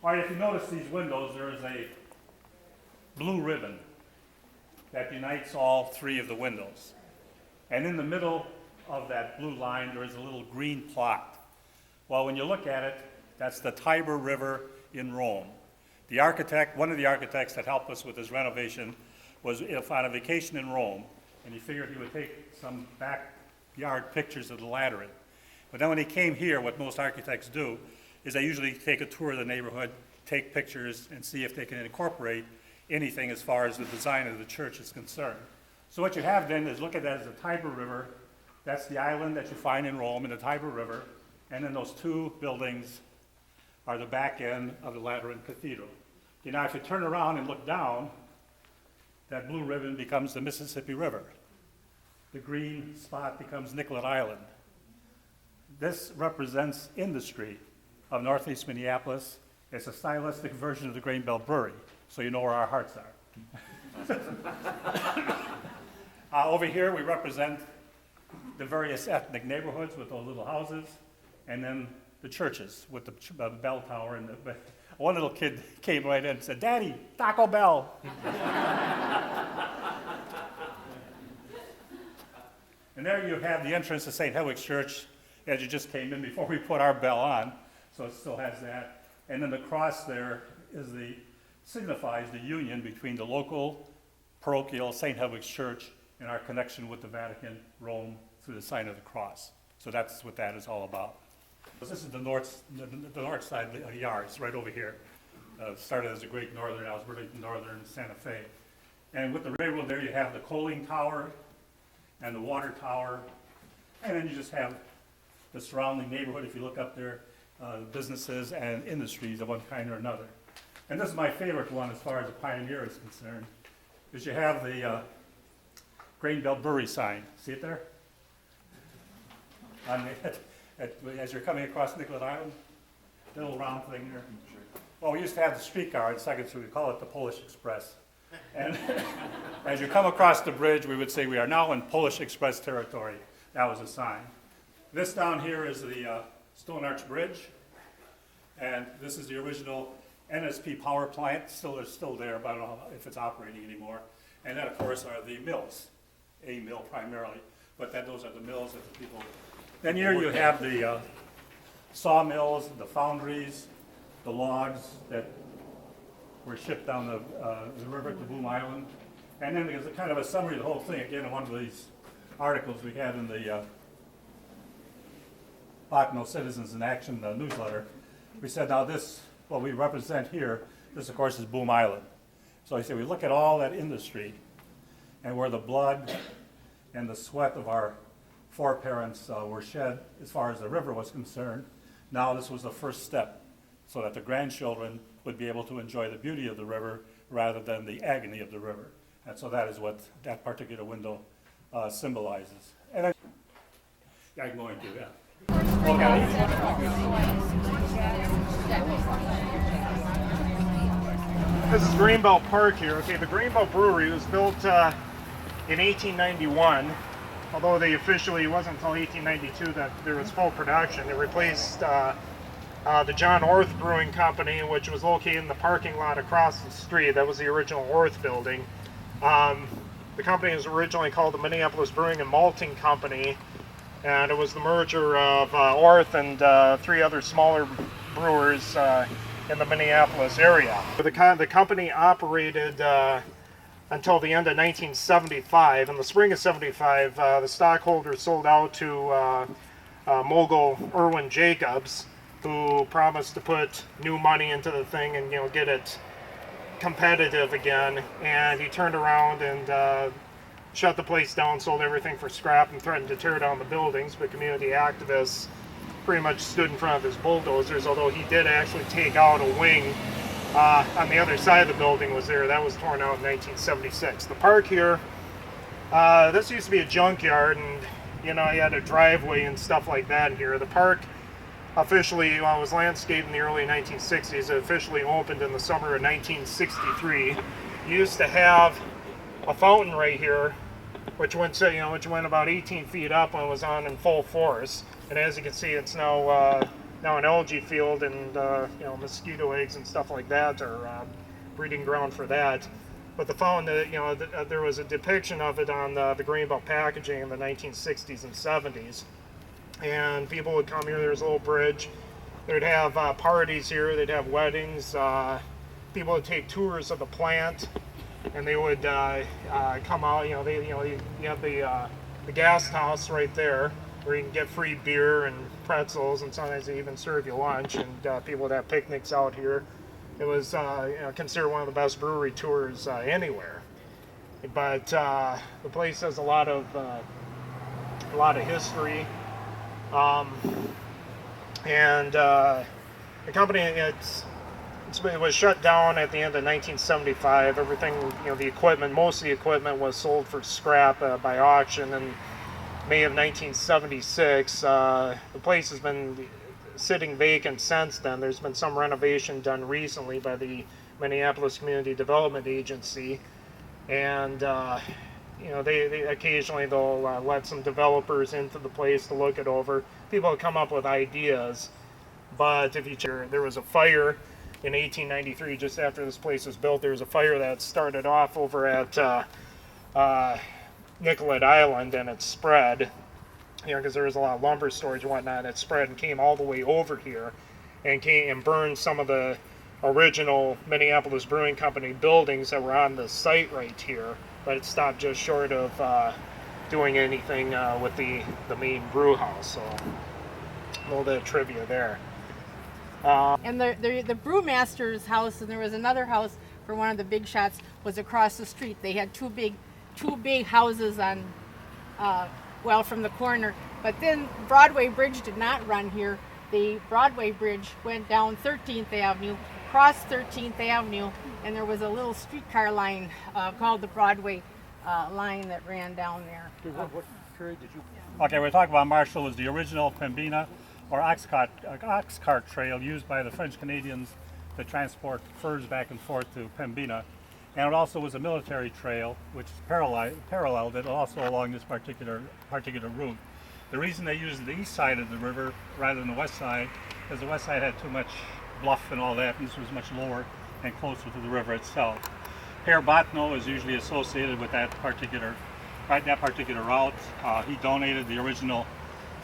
All right, if you notice these windows, there is a blue ribbon that unites all three of the windows. And in the middle of that blue line, there is a little green plot. Well, when you look at it, that's the Tiber River in Rome. The architect, one of the architects that helped us with this renovation, was on a vacation in Rome, and he figured he would take some backyard pictures of the Lateran. But then when he came here, what most architects do is they usually take a tour of the neighborhood, take pictures, and see if they can incorporate anything as far as the design of the church is concerned. So what you have then is, look at that as the Tiber River. That's the island that you find in Rome in the Tiber River. And then those two buildings are the back end of the Lateran Cathedral. Okay, now if you turn around and look down, that blue ribbon becomes the Mississippi River. The green spot becomes Nicollet Island. This represents industry of Northeast Minneapolis. It's a stylistic version of the Grain Belt Brewery, so you know where our hearts are. Over here we represent the various ethnic neighborhoods with those little houses, and then the churches with the bell tower. And one little kid came right in and said, "Daddy, Taco Bell." And there you have the entrance to St. Hedwig's Church as you just came in before we put our bell on. So it still has that. And then the cross there signifies the union between the local parochial St. Hedwig's Church and our connection with the Vatican, Rome, through the sign of the cross. So that's what that is all about. So this is the north side of the yards, right over here. Started as a Great Northern, now it's really Northern Santa Fe. And with the railroad there, you have the coaling tower and the water tower, and then you just have the surrounding neighborhood. If you look up there, businesses and industries of one kind or another. And this is my favorite one as far as the Pioneer is concerned, is you have the Grain Belt Brewery sign. See it there? As you're coming across Nicollet Island, little round thing there. Well, we used to have the streetcar on Second Street. We call it the Polish Express. And as you come across the bridge, we would say we are now in Polish Express territory. That was a sign. This down here is the Stone Arch Bridge, and this is the original NSP power plant. It's still there, but I don't know if it's operating anymore. And then, of course, are the mills, a mill primarily, but those are the mills that the people. Then here you have the sawmills, the foundries, the logs that were shipped down the river to Boom Island. And then there's a kind of a summary of the whole thing, again, in one of these articles we had in the Bachno Citizens in Action newsletter. We said, now this, what we represent here, this of course is Boom Island. So he said, we look at all that industry and where the blood and the sweat of our foreparents were shed as far as the river was concerned. Now this was the first step so that the grandchildren would be able to enjoy the beauty of the river rather than the agony of the river. And so that is what that particular window symbolizes. And I can go into that. This is Greenbelt Park here. Okay, the Greenbelt Brewery was built in 1891, although it wasn't until 1892 that there was full production. It replaced the John Orth Brewing Company, which was located in the parking lot across the street. That was the original Orth building. The company was originally called the Minneapolis Brewing and Malting Company, and it was the merger of Orth and three other smaller brewers in the Minneapolis area. The company operated until the end of 1975. In the spring of 75, the stockholders sold out to mogul Irwin Jacobs, who promised to put new money into the thing and get it competitive again. And he turned around and shut the place down, sold everything for scrap, and threatened to tear down the buildings. But community activists pretty much stood in front of his bulldozers, although he did actually take out a wing on the other side of the building was there. That was torn out in 1976. The park here, this used to be a junkyard, and you had a driveway and stuff like that here. The park officially was landscaped in the early 1960s. It officially opened in the summer of 1963. Used to have a fountain right here, which went about 18 feet up and was on in full force. And as you can see, it's now now an algae field, and mosquito eggs and stuff like that are breeding ground for that. But the found that there was a depiction of it on the Greenbelt packaging in the 1960s and 70s, and people would come here. There's a little bridge. They'd have parties here. They'd have weddings. People would take tours of the plant, and they would come out. You have the guest house right there, where you can get free beer and pretzels, and sometimes they even serve you lunch. And people would have picnics out here. It was considered one of the best brewery tours anywhere. But the place has a lot of history, and the company it was shut down at the end of 1975. Everything, the equipment, most of the equipment was sold for scrap by auction in May of 1976. The place has been sitting vacant since then. There's been some renovation done recently by the Minneapolis Community Development Agency, and they occasionally they'll let some developers into the place to look it over. People come up with ideas, but if you check, there was a fire in 1893 just after this place was built. There was a fire that started off over at Nicollet Island, and it spread. Because there was a lot of lumber storage and whatnot, it spread and came all the way over here, and burned some of the original Minneapolis Brewing Company buildings that were on the site right here. But it stopped just short of doing anything with the main brew house. So a little bit of trivia there. And the brewmaster's house, and there was another house for one of the big shots, was across the street. They had two big houses on. From the corner, but then Broadway Bridge did not run here. The Broadway Bridge went down 13th Avenue, crossed 13th Avenue, and there was a little streetcar line called the Broadway line that ran down there. What period did you? Okay, we're talking about Marshall was the original Pembina or ox cart trail used by the French Canadians to transport furs back and forth to Pembina. And it also was a military trail, which paralleled it also along this particular route. The reason they used the east side of the river rather than the west side, because the west side had too much bluff and all that, and this was much lower and closer to the river itself. Père Bottineau is usually associated with that particular route. He donated the original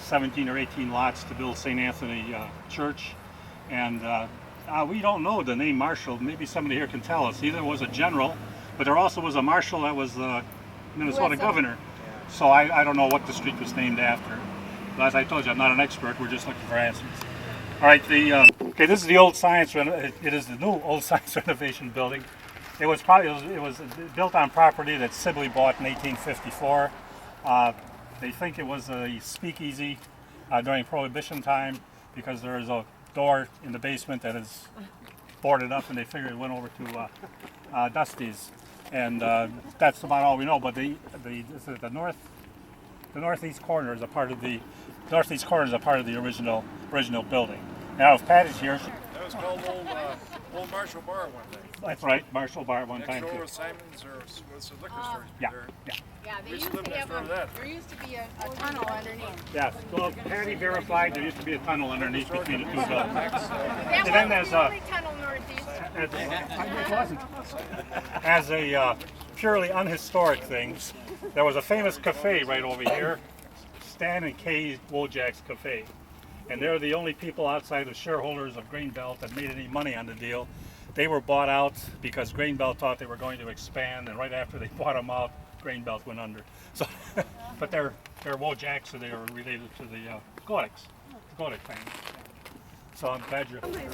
17 or 18 lots to build St. Anthony Church, and we don't know the name Marshall. Maybe somebody here can tell us. Either was a general, but there also was a Marshall that was the Minnesota governor. So I don't know what the street was named after. But as I told you, I'm not an expert. We're just looking for answers. All right. Okay. This is the old science. It is the new old science renovation building. It was built on property that Sibley bought in 1854. They think it was a speakeasy during Prohibition time because there is a door in the basement that is boarded up, and they figured it went over to Dusty's, and that's about all we know. But the northeast corner is a part of the original building. Now, if Pat is here, That was called Old Marshall Bar one day. that's right, Marshall Bar at one Next time door too. was Simon's or was a liquor store. Yeah, there. yeah. Yeah, We used to live next door to that. there used to be a tunnel underneath. Yeah, well, Patty verified there used to be a tunnel underneath between the two buildings. That And then wasn't there's the a- only tunnel northeast. It wasn't. As a purely unhistoric thing, there was a famous cafe right over here, Stan and Kay Wojak's Cafe. And they're the only people outside of shareholders of Greenbelt that made any money on the deal. They were bought out because Greenbelt thought they were going to expand, and right after they bought them out, Greenbelt went under. So, but they're Wojaks, so they are related to the Godeks, the Godek family. So I'm glad you're here.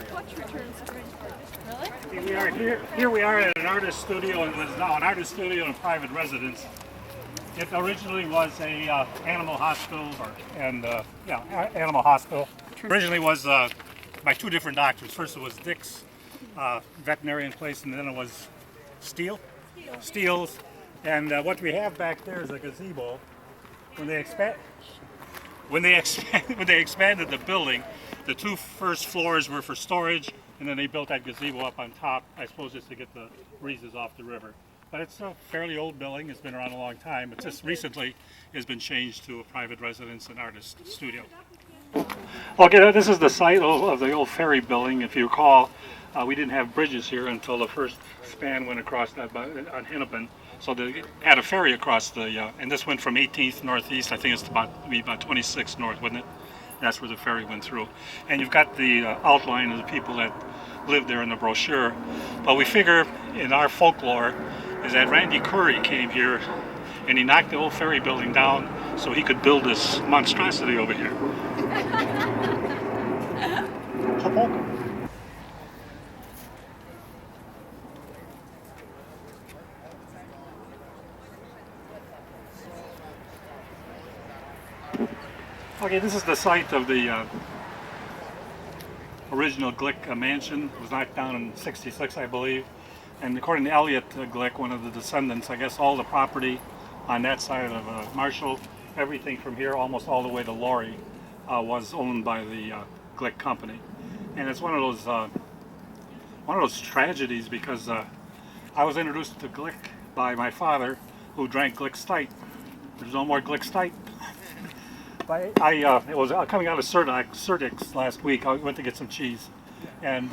We are here we are at an artist studio, and it is now an artist studio and private residence. It originally was a animal hospital, animal hospital. Originally was by two different doctors. First it was Dick's veterinarian place, and then it was Steele's. And what we have back there is a gazebo. When they expanded the building, the two first floors were for storage, and then they built that gazebo up on top, I suppose just to get the breezes off the river. But it's a fairly old building. It's been around a long time. But just recently has been changed to a private residence and artist studio. Okay, this is the site of the old ferry building. If you recall, we didn't have bridges here until the first span went across that on Hennepin. So they had a ferry across the, and this went from 18th northeast. I think it's about 26 north, wouldn't it? That's where the ferry went through. And you've got the outline of the people that lived there in the brochure. But we figure in our folklore is that Randy Curry came here and he knocked the old ferry building down so he could build this monstrosity over here. Okay, this is the site of the original Glick mansion. It was knocked down in '66, I believe. And according to Elliot Glick, one of the descendants, I guess all the property on that side of Marshall, everything from here almost all the way to Laurie, was owned by the Glick company. And it's one of those tragedies because I was introduced to Glick by my father, who drank Glick Stite. There's no more Glick Stite. It was coming out of Certix last week. I went to get some cheese, and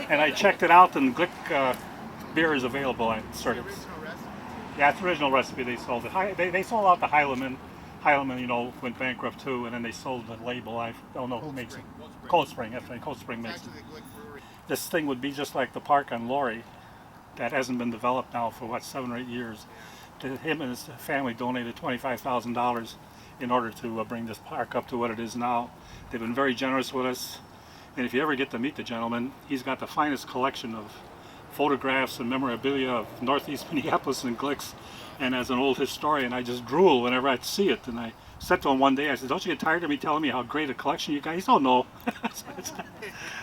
and I checked it out, and Glick beer is available at Certix. Yeah, it's the original recipe. They sold it. They sold out the Heileman. Heileman, went bankrupt too, and then they sold the label. I don't know who makes it. Cold Spring. That's right. Cold Spring makes it. This thing would be just like the park on Laurie, that hasn't been developed now for 7 or 8 years. Him and his family donated $25,000 in order to bring this park up to what it is now. They've been very generous with us, and if you ever get to meet the gentleman, he's got the finest collection of photographs and memorabilia of Northeast Minneapolis and Glicks. And as an old historian, I just drool whenever I see it. And I said to him one day, I said, "Don't you get tired of me telling me how great a collection you guys?" "Oh no."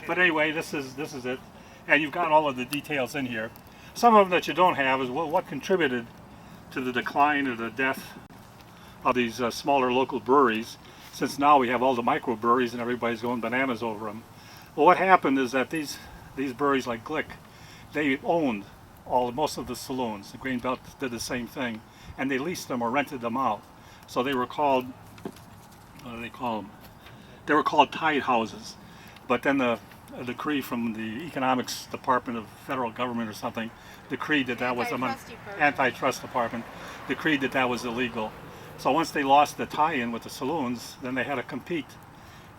But anyway, this is it, and you've got all of the details in here. Some of them that you don't have is what contributed to the decline or the death of these smaller local breweries, since now we have all the microbreweries and everybody's going bananas over them. Well, what happened is that these breweries like Glick, they owned most of the saloons. The Grain Belt did the same thing, and they leased them or rented them out. So they were called, what do they call them? They were called tide houses. But then a decree from the economics department of federal government or something decreed that was antitrust department decreed that was illegal. So once they lost the tie-in with the saloons, then they had to compete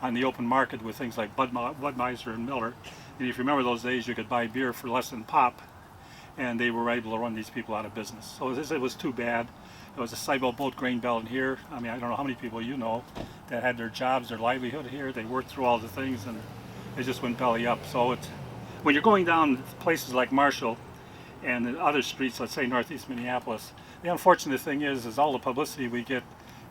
on the open market with things like Budweiser and Miller. And if you remember those days, you could buy beer for less than pop, and they were able to run these people out of business. So it was too bad. There was a Seibo boat grain belt in here. I mean, I don't know how many people you know that had their jobs, their livelihood here. They worked through all the things, and it just went belly up. So when you're going down places like Marshall and the other streets, let's say Northeast Minneapolis, the unfortunate thing is all the publicity we get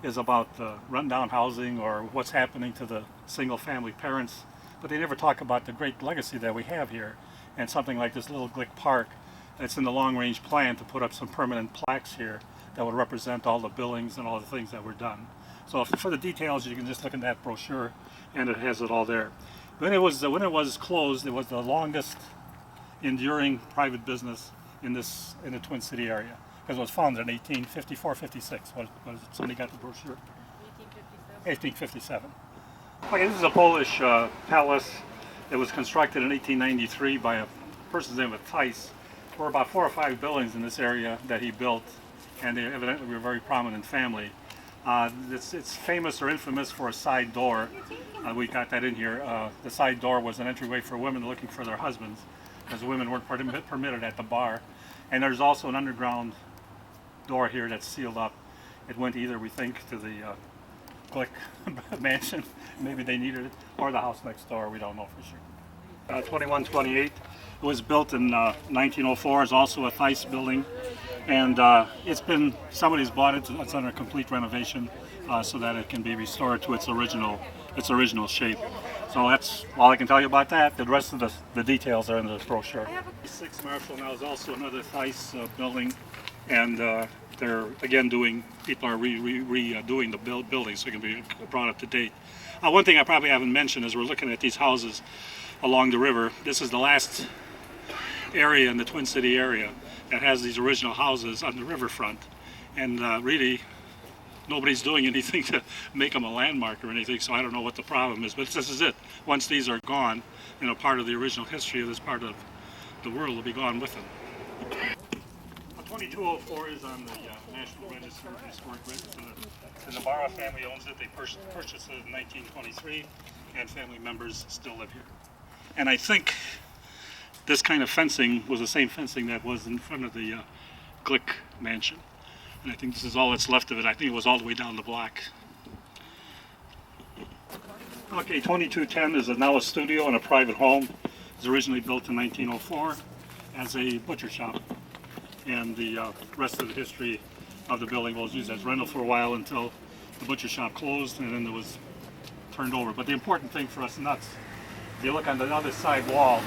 is about rundown housing or what's happening to the single-family parents, but they never talk about the great legacy that we have here. And something like this little Glick Park, it's in the long-range plan to put up some permanent plaques here that would represent all the buildings and all the things that were done. So for the details, you can just look at that brochure, and it has it all there. When it was closed, it was the longest enduring private business in the Twin City area, because it was founded in 1854-56. Somebody got the brochure? 1857. Okay, this is a Polish palace. It was constructed in 1893 by a person's name of Tice. There were about 4 or 5 buildings in this area that he built, and they evidently were a very prominent family. It's famous or infamous for a side door. We got that in here. The side door was an entryway for women looking for their husbands, because the women weren't permitted at the bar. And there's also an underground door here that's sealed up. It went either, we think, to the Glick mansion, maybe they needed it, or the house next door, we don't know for sure. 2128, it was built in 1904, it's also a Theis building, and somebody's bought it, it's under complete renovation so that it can be restored to its original shape. So that's all I can tell you about that. The rest of the details are in the brochure. 6 Marshall now is also another Theis building, and they're again people are redoing the building so it can be brought up to date. One thing I probably haven't mentioned is we're looking at these houses along the river. This is the last area in the Twin City area that has these original houses on the riverfront, and really nobody's doing anything to make them a landmark or anything, so I don't know what the problem is. But this is it. Once these are gone, part of the original history of this part of the world will be gone with them. 2204 is on the National Register of Historic Register. The Navarra family owns it. They purchased it in 1923, and family members still live here. And I think this kind of fencing was the same fencing that was in front of the Glick mansion. And I think this is all that's left of it. I think it was all the way down the block. Okay, 2210 is now a studio and a private home. It was originally built in 1904 as a butcher shop. And the rest of the history of the building was used as rental for a while until the butcher shop closed, and then it was turned over. But the important thing for us nuts, if you look on the other side wall,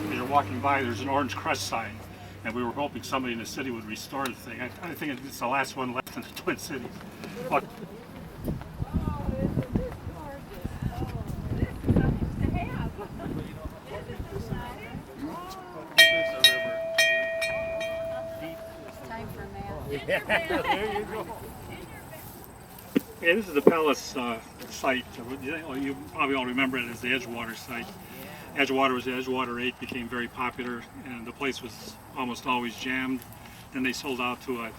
as you're walking by, there's an orange crest sign. And we were hoping somebody in the city would restore the thing. I think it's the last one left in the Twin Cities. But Time for math. There you go. yeah, this is the palace site. You probably all remember it as the Edgewater site. Edgewater was the Edgewater 8, became very popular, and the place was almost always jammed. Then they sold out to a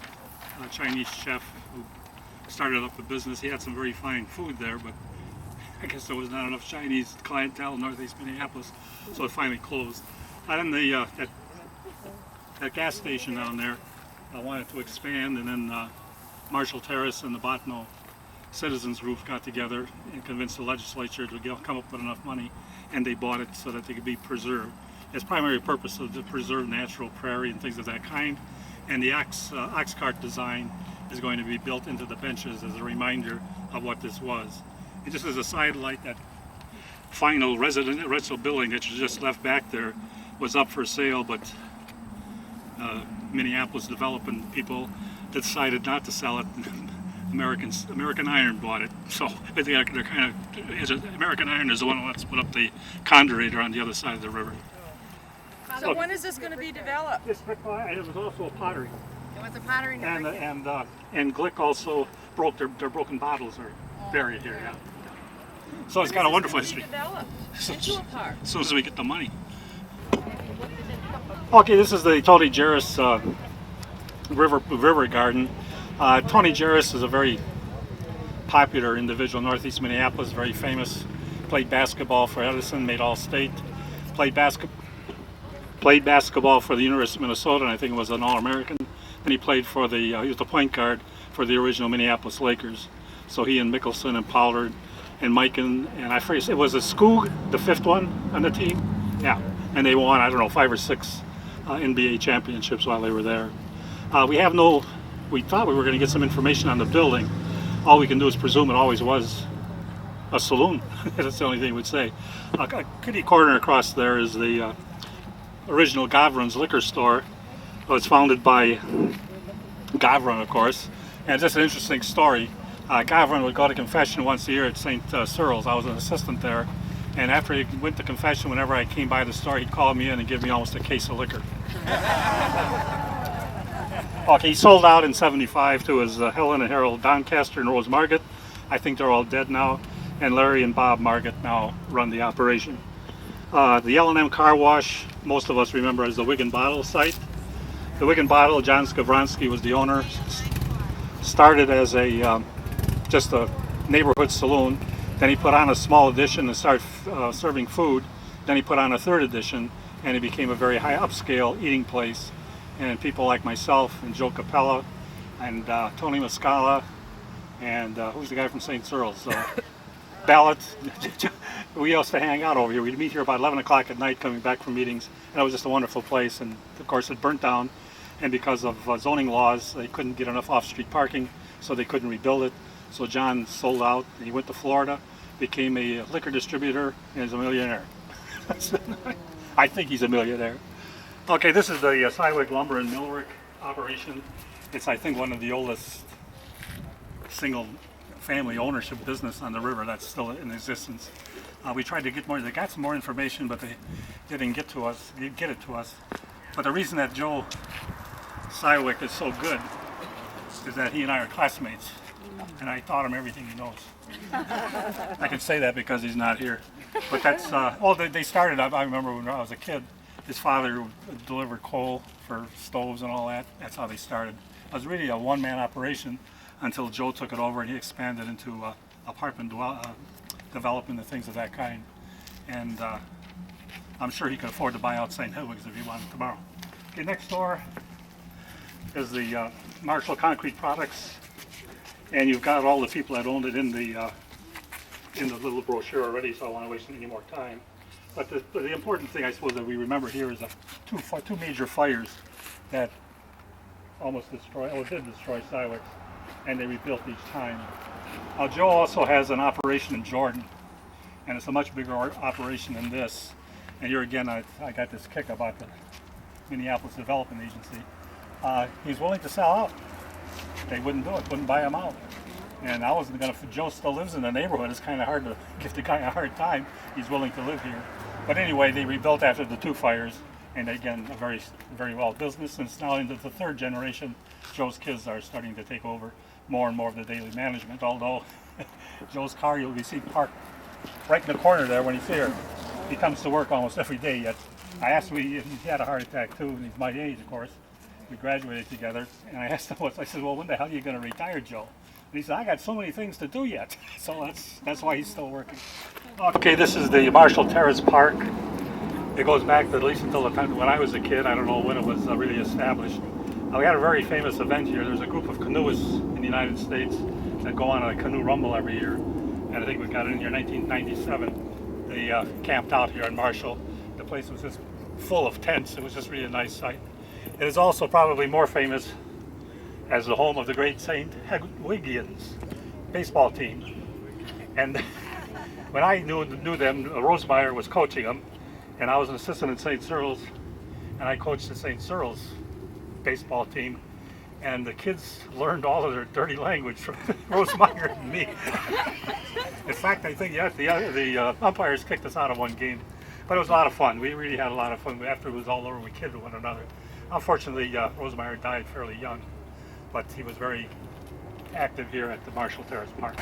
Chinese chef who started up a business. He had some very fine food there, but I guess there was not enough Chinese clientele in Northeast Minneapolis, so it finally closed. And then that gas station down there wanted to expand, and then Marshall Terrace and the Botno Citizens Group got together and convinced the legislature to come up with enough money, and they bought it so that they could be preserved. Its primary purpose was to preserve natural prairie and things of that kind, and the ox cart design is going to be built into the benches as a reminder of what this was. And just as a sidelight, that final residential building that you just left back there was up for sale, but Minneapolis development people decided not to sell it. American Iron bought it, so they're kind of, American Iron is the one who wants to put up the Condurator on the other side of the river. So when is this going to be developed? It was also a pottery, It was a pottery. and Glick also broke their broken bottles are buried here. Yeah. So it's got a wonderful history. Developed into a park. As soon as we get the money. Okay, this is the Tony Jarris River Garden. Tony Jarris is a very popular individual in Northeast Minneapolis, very famous. Played basketball for Edison, made All-State. Played basketball for the University of Minnesota, and I think it was an All-American. And he played for he was the point guard for the original Minneapolis Lakers. So he and Mickelson and Pollard and Mikan, and I forget, it was a Skoog, the fifth one on the team. Yeah, and they won, I don't know, 5 or 6 NBA championships while they were there. We thought we were going to get some information on the building. All we can do is presume it always was a saloon. That's the only thing we'd say. A kitty corner across there is the original Gavron's liquor store. It was founded by Gavron, of course. And it's just an interesting story. Gavron would go to confession once a year at St. Cyril's. I was an assistant there. And after he went to confession, whenever I came by the store, he'd call me in and give me almost a case of liquor. Okay, he sold out in '75 to his Helen and Harold Doncaster and Rose Margit. I think they're all dead now. And Larry and Bob Margit now run the operation. The L&M car wash, most of us remember as the Wig and Bottle site. The Wig and Bottle, John Skowronski was the owner. Started as just a neighborhood saloon. Then he put on a small addition and started serving food. Then he put on a third edition, and it became a very high upscale eating place. And people like myself and Joe Capella and Tony Muscala and who's the guy from St. Cyril's? Ballot. We used to hang out over here. We'd meet here about 11 o'clock at night coming back from meetings. And it was just a wonderful place. And of course it burnt down. And because of zoning laws, they couldn't get enough off-street parking, so they couldn't rebuild it. So John sold out. He went to Florida, became a liquor distributor, and is a millionaire. I think he's a millionaire. Okay, this is the Cywick Lumber and Millwork operation. It's, I think, one of the oldest single family ownership business on the river that's still in existence. We tried to get more, they got some more information, but they didn't get it to us. But the reason that Joe Cywick is so good is that he and I are classmates. and I taught him everything he knows. I can say that because he's not here. But that's, they started, I remember when I was a kid, his father delivered coal for stoves and all that. That's how they started. It was really a one-man operation until Joe took it over and he expanded into apartment development and things of that kind. And I'm sure he could afford to buy out St. Hedwig's if he wanted tomorrow. Okay, next door is the Marshall Concrete Products, and you've got all the people that owned it in the little brochure already, so I don't want to waste any more time. But the important thing, I suppose, that we remember here is two major fires that almost did destroy Silex, and they rebuilt each time. Now, Joe also has an operation in Jordan, and it's a much bigger operation than this. And here again, I got this kick about the Minneapolis Development Agency. He's willing to sell out. They wouldn't do it, wouldn't buy him out. And I wasn't going to, Joe still lives in the neighborhood. It's kind of hard to give the guy a hard time. He's willing to live here. But anyway, they rebuilt after the two fires, and again, a very, very well business. And it's now into the third generation. Joe's kids are starting to take over more and more of the daily management, although Joe's car you'll be seen parked right in the corner there when he's here. He comes to work almost every day yet. I asked him, he had a heart attack too, and he's my age, of course. We graduated together, and I asked him, I said, well, when the hell are you going to retire, Joe? And he said, I got so many things to do yet. So that's why he's still working. Okay, this is the Marshall Terrace Park. It goes back to at least until the time when I was a kid. I don't know when it was really established. We had a very famous event here. There's a group of canoeists in the United States that go on a canoe rumble every year. And I think we got in here in 1997. They camped out here in Marshall. The place was just full of tents. It was just really a nice sight. It is also probably more famous as the home of the great St. Hedwigians baseball team. And when I knew them, Rosemeyer was coaching them, and I was an assistant at St. Cyril's, and I coached the St. Cyril's baseball team, and the kids learned all of their dirty language from Rosemeyer and me. In fact, I think the umpires kicked us out of one game, but it was a lot of fun. We really had a lot of fun. After it was all over, we kidded one another. Unfortunately, Rosemeyer died fairly young, but he was very active here at the Marshall Terrace Park.